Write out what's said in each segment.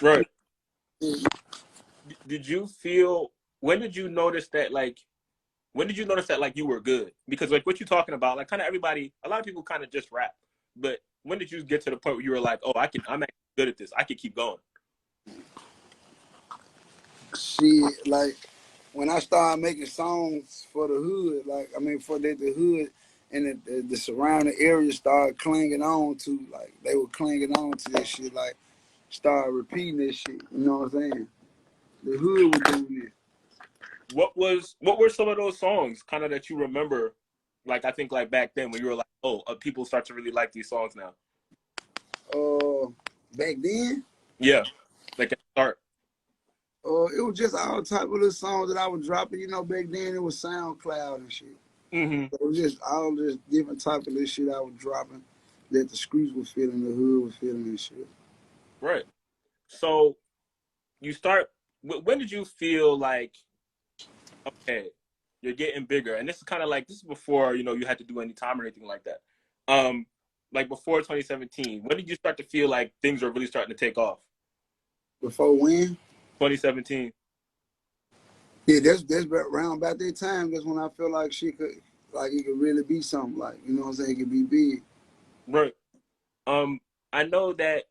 Right. And Did you feel, when did you notice that, like, when did you notice that, like, you were good? Because, like, what you're talking about, like, kind of everybody, a lot of people kind of just rap. But when did you get to the point where you were like, oh, I'm actually good at this. I can keep going. shit, like when I started making songs for the hood, like I mean for the hood and the surrounding area started clinging on to, like they were clinging on to that shit, like started repeating this shit. You know what I'm saying? The hood was doing this. What were some of those songs kind of that you remember? Like, I think, like, back then when you were like, oh, people start to really like these songs now. Uh, Back then, Yeah. Like at the start. it was just all type of little songs that I was dropping. You know, back then it was SoundCloud and shit. Mm-hmm. So it was just all this different type of this shit I was dropping that the streets was feeling, the hood was feeling and shit. Right. So you start, when did you feel like, okay, you're getting bigger? And this is kind of like, this is before, you had to do any time or anything like that. Um, like before 2017, when did you start to feel like things are really starting to take off? Before when? 2017. Yeah, that's around about that time. That's when I feel like shit could, like it could really be something. Like you know what I'm saying, it could be big. Right. Um, I know that,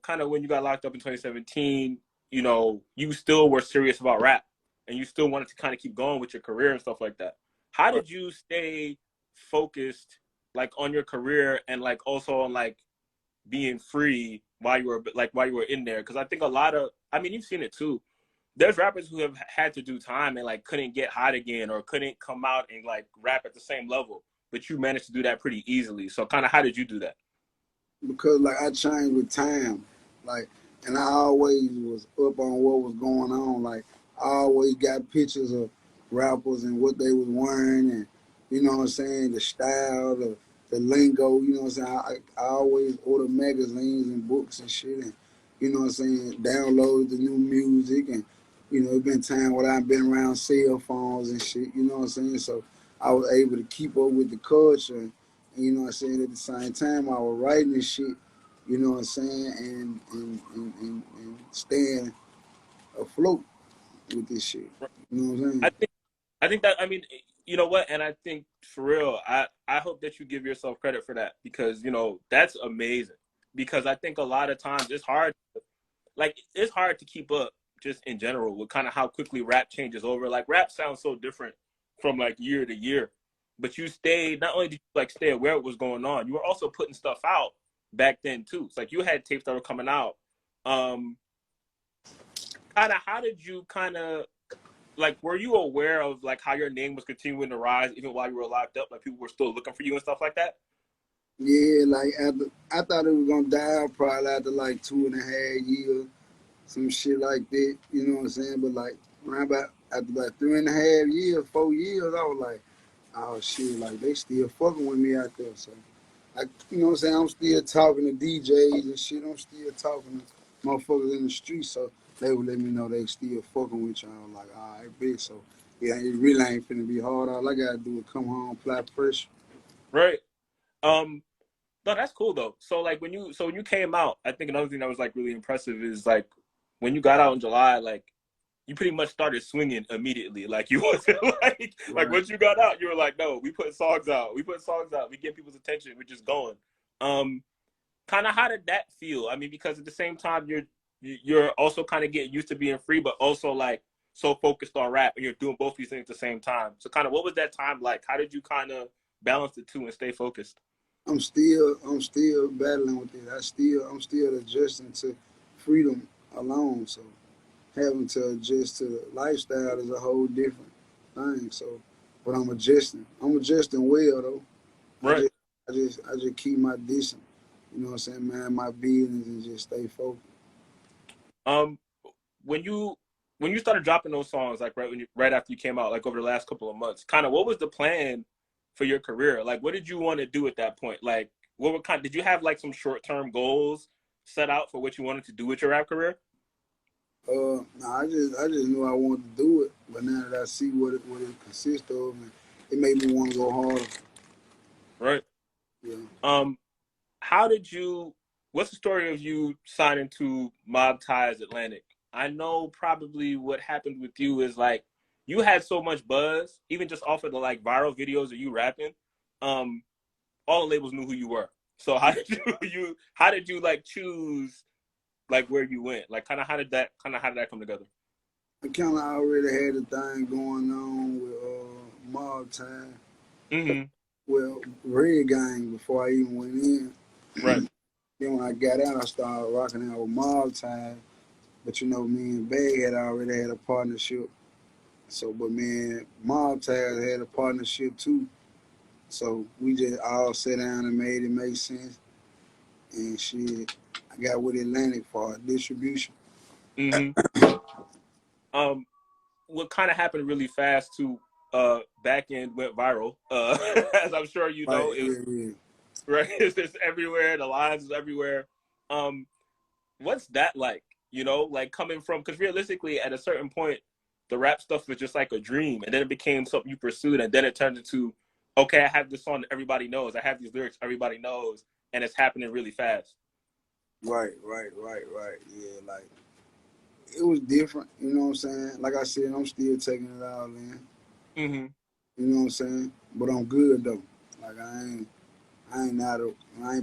kind of when you got locked up in 2017, you still were serious about rap and you still wanted to kind of keep going with your career and stuff like that. How Right. did you stay focused, like, on your career and, like, also on, like, being free while you were in there? Because I think I mean, you've seen it too. There's rappers who have had to do time and, like, couldn't get hot again or couldn't come out and, like, rap at the same level, but you managed to do that pretty easily. So kind of how did you do that? Because like I changed with time, like, and I always was up on what was going on. Like I always got pictures of rappers and what they was wearing, and you know what I'm saying, the style, the lingo. You know what I'm saying. I always order magazines and books and shit, and you know what I'm saying, download the new music, and you know it's been time where I've been around cell phones and shit. You know what I'm saying. So I was able to keep up with the culture. You know what I'm saying? At the same time, I was writing this shit, you know what I'm saying, and staying afloat with this shit. You know what I'm I saying? think I think that, I mean, you know what, and I think for real, I hope that you give yourself credit for that because that's amazing. Because I think a lot of times it's hard to keep up just in general with kind of how quickly rap changes over. Like rap sounds so different from like year to year, but you stayed. Not only did you like stay aware of what was going on, you were also putting stuff out back then too. It's like you had tapes that were coming out. Um, Kind of, how did you kind of, like, were you aware of like how your name was continuing to rise even while you were locked up? Like people were still looking for you and stuff like that. Yeah, like after I thought it was gonna die probably after like 2.5 years, some shit like that. You know what I'm saying? But like around about after about 3.5 years, 4 years, I was like, oh shit, like they still fucking with me out there. So like, you know what I'm saying? I'm still talking to DJs and shit. I'm still talking to motherfuckers in the street. So they would let me know they still fucking with you. I'm like, all right, bitch. So yeah, it really ain't finna be hard. All I gotta do is come home, apply pressure. Right. Um, no, that's cool though. So like when you came out, I think another thing that was like really impressive is like when you got out in July, like you pretty much started swinging immediately. Like you wasn't like Right. once you got out, you were like, no, we put songs out, we get people's attention, we're just going. Um, Kind of how did that feel? I mean, because at the same time you're also kind of getting used to being free, but also like so focused on rap, and you're doing both these things at the same time. So kind of what was that time like? How did you kind of balance the two and stay focused? I'm still battling with it. I'm still adjusting to freedom alone. So having to adjust to the lifestyle is a whole different thing. So, but I'm adjusting. I'm adjusting well though. I Right. just, I just keep my distance. You know what I'm saying, man? My business and just stay focused. Um, when you started dropping those songs, like right after you came out, like over the last couple of months, kind of what was the plan for your career? Like, what did you want to do at that point? Like, what were did you have like some short term goals set out for what you wanted to do with your rap career? Nah, I just knew I wanted to do it, but now that I see what it consists of, man, it made me want to go harder. Right. Yeah. Um, how did you what's the story of you signing to Mob Ties Atlantic? I know probably what happened with you is like you had so much buzz, even just off of the like viral videos of you rapping. Um, all the labels knew who you were. So how did you like choose like where you went? Like how did that come together? I kind of already had a thing going on with Mob Time. Mm-hmm. Well, Red Gang before I even went in. Right. Then when I got out, I started rocking out with Mob Time. But you know, me and Bag had already had a partnership. So, but man, Mob Ties had a partnership too. So we just all sat down and made it make sense. And shit, I got with Atlantic for distribution. Mm-hmm. Um, what kind of happened really fast too? Back end went viral. As I'm sure you Right, know, it was yeah, yeah. right. It's everywhere. The lines is everywhere. Um, what's that like? You know, like coming from because realistically, at a certain point, the rap stuff was just like a dream, and then it became something you pursued, and then it turned into, okay, I have this song that everybody knows. I have these lyrics everybody knows, and it's happening really fast. Right. Yeah, like it was different, you know what I'm saying? Like I said, I'm still taking it all in. Mm-hmm. You know what I'm saying? But I'm good though. Like I ain't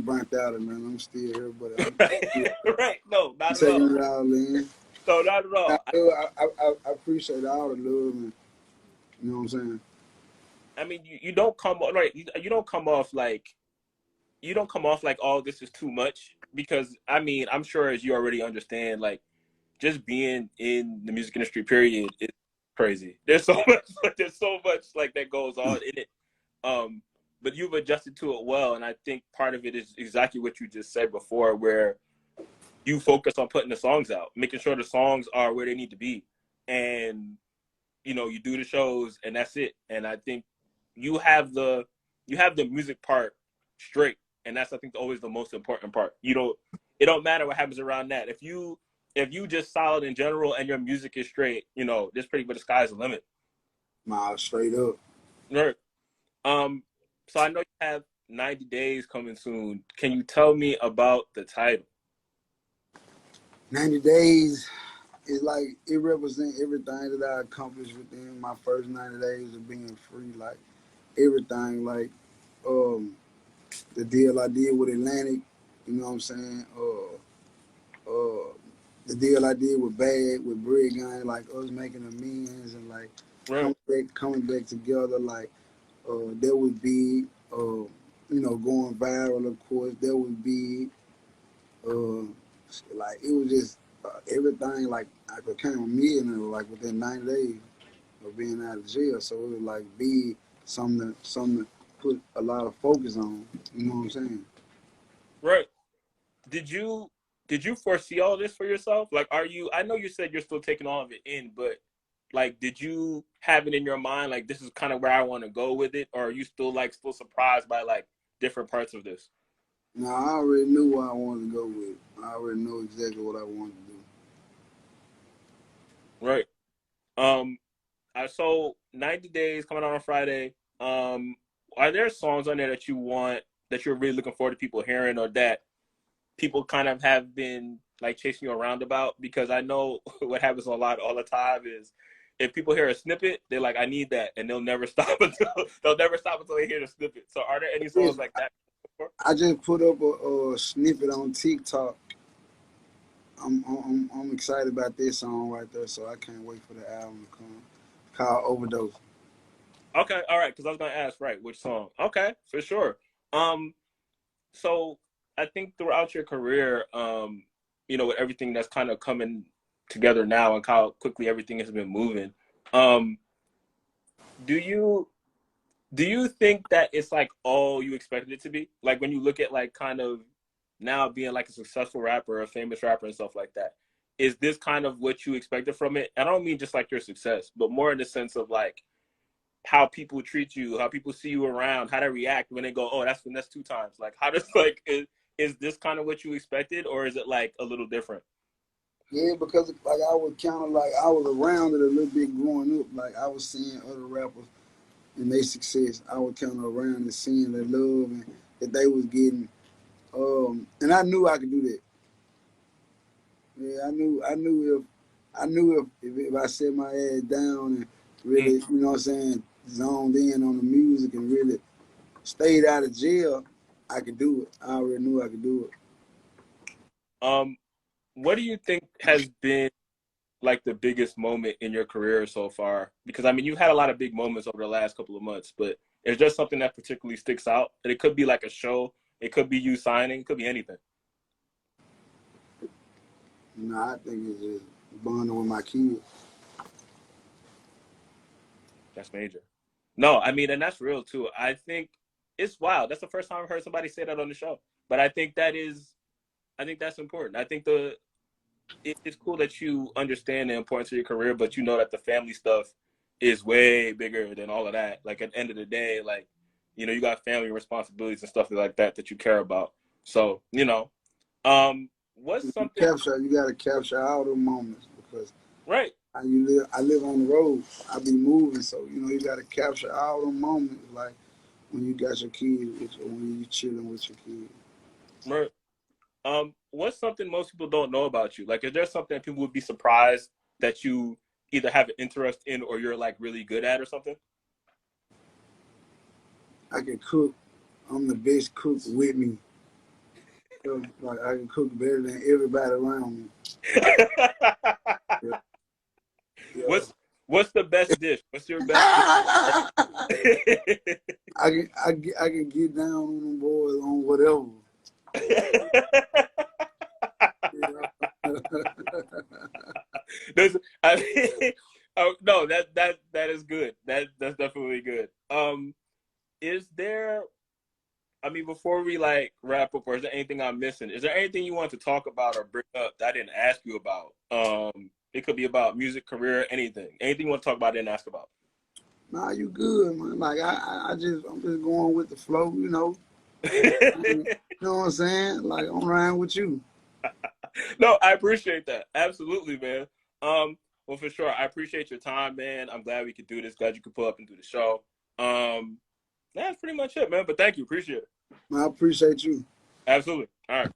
burnt out or nothing. I'm still here, but I'm still Right? No, not at taking all. it all in. No, not at all. I appreciate all the love and you know what I'm saying? I mean, you don't come right. You don't come off like you don't come off like, oh, this is too much because I mean, I'm sure as you already understand, like just being in the music industry, period, is crazy. There's so much, there's so much like that goes on in it. Um, but you've adjusted to it well, and I think part of it is exactly what you just said before, where you focus on putting the songs out, making sure the songs are where they need to be, and you do the shows, and that's it. And I think you have the you have the music part straight, and that's I think always the most important part. It don't matter what happens around that. If you just solid in general and your music is straight, this pretty much the sky's the limit. Nah, straight up. Right. Um. So I know you have 90 days coming soon. Can you tell me about the title? 90 days is like it represents everything that I accomplished within my first 90 days of being free. Like everything, like um the deal I did with Atlantic, you know what I'm saying? The deal I did with Bad, with Brig Gang, like us making amends and like Right. coming back together, like that would be going viral of course, that would be uh like it was just everything like I became a millionaire like within 90 days of being out of jail. So it was like big, something to put a lot of focus on. You know what I'm saying? Right. Did you foresee all this for yourself? Like, are you? I know you said you're still taking all of it in, but like, did you have it in your mind like this is kind of where I want to go with it, or are you still surprised by like different parts of this? Now I already knew what I wanted to go with. I already know exactly what I wanted to do. Right. Um. I so 90 days coming out on Friday. Are there songs on there that you want that you're really looking forward to people hearing, or that people kind of have been like chasing you around about? Because I know what happens a lot all the time is if people hear a snippet, they're like, I need that, and they'll never stop until they hear the snippet. So are there any Yes, songs like that? I just put up a snippet on TikTok. I'm excited about this song right there, so I can't wait for the album to come. Called Overdose. Okay, all right, because I was gonna ask, right, which song? Okay, for sure. Um, so I think throughout your career, with everything that's kind of coming together now and how quickly everything has been moving, um, do you do you think that it's like all you expected it to be? Like when you look at like kind of now being like a successful rapper, a famous rapper and stuff like that, is this kind of what you expected from it? I don't mean just like your success, but more in the sense of like how people treat you, how people see you around, how they react when they go, "Oh, that's two times." Like, how does like is this kind of what you expected, or is it like a little different? Yeah, because like I was kind of like I was around it a little bit growing up. Like I was seeing other rappers and their success. I was kind of around and seeing the love and that they was getting And I knew I could do that. Yeah, I knew if I set my ass down and Mm. really, you know what I'm saying, zoned in on the music and really stayed out of jail, I could do it. I already knew I could do it. Um, what do you think has been like the biggest moment in your career so far? Because I mean, you've had a lot of big moments over the last couple of months, but is there something that particularly sticks out? And it could be like a show, it could be you signing, it could be anything. You know, I think it's just bonding with my kids. That's major. No, I mean, and that's real too. I think it's wild. That's the first time I've heard somebody say that on the show. But I think that's important. I think it's cool that you understand the importance of your career, but you know that the family stuff is way bigger than all of that. Like at the end of the day, like, you know, you got family responsibilities and stuff like that that you care about. So, you know, what's something You gotta capture all the moments because right? I live on the road. I be moving, so you know you gotta capture all the moments, like when you got your kids, or when you chilling with your kids. Right. What's something most people don't know about you? Like, is there something that people would be surprised that you either have an interest in or you're like really good at or something? I can cook. I'm the best cook with me. So, like I can cook better than everybody around me. Yeah, yeah. what's what's the best dish? What's your best dish? I can get down on them boys on whatever. Yeah. There's, I mean, oh, no, that is good. That's definitely good. Is there? I mean, before we like wrap up, or is there anything I'm missing? Is there anything you want to talk about or bring up that I didn't ask you about? It could be about music, career, anything. Anything you want to talk about, I didn't ask about. Nah, you good, man. Like I'm just going with the flow, you know. You know what I'm saying? Like I'm riding with you. No, I appreciate that. Absolutely, man. Well, for sure, I appreciate your time, man. I'm glad we could do this. Glad you could pull up and do the show. That's pretty much it, man. But thank you. Appreciate it. Man, I appreciate you. Absolutely. All right.